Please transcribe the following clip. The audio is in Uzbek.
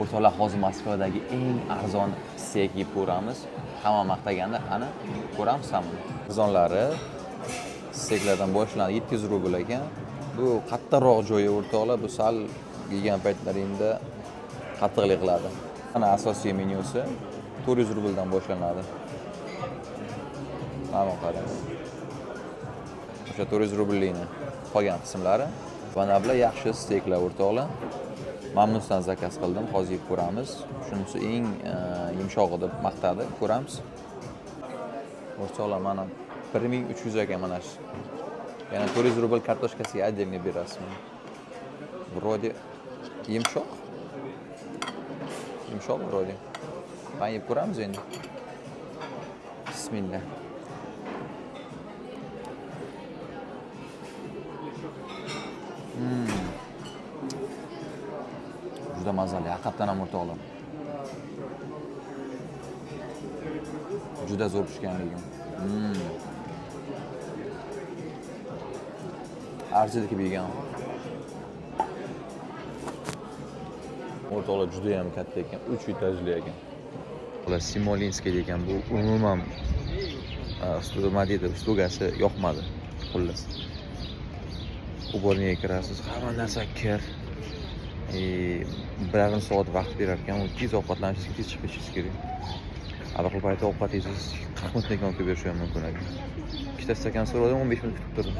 O'rtoqlar, hozir Moskvadagi eng arzon steak yeb ko'ramiz. Hamma maqtaganda, qani ko'ramiz hamma. Arzonlari steaklardan boshlanadi 700 rubl ekan. Bu qattiqroq joyi o'rtoqlar, bu sal yegan paytlaringda qattiqlik qiladi. Mana asosiy menyusi 400 rubldan boshlanadi. Mana qarang. O'sha 400 rublikni qolgan qismlari. Mana bular yaxshi steaklar o'rtoqlar. Mamnundan zakaz qildim, hozir yeb ko'ramiz. Shunisi eng yumshog'i deb maqtadi, ko'ramiz. O'rtoqlar, mana 1300 ekan mana shu. Yana 400 rubl kartoshkasiga отдельно berasiz. Вроде yumshoq. Yumshoq вроде. Qani yeb ko'ramiz endi. Bismillah. Juda mazali, haqiqatan ham o'rtoqlar. Juda zo'r pishganligi. Arziydi deb yegan. O'rtoqlar juda ham katta ekan, 3 etajli ekan. Ular Simolinskiy degan bu umuman ustugasi yoqmadi, xullas. Uboniga kirasiz, hamma narsa kir. 1,5 soat vaqt berar ekan, tez ovqatlanishingiz, tez chiqib ketishingiz kerak. Aql payti ovqatingiz 40 minutdan keyin olib berishi ham mumkin ekan. Ikkita stakan so'radim, 15 minut kutib turdim.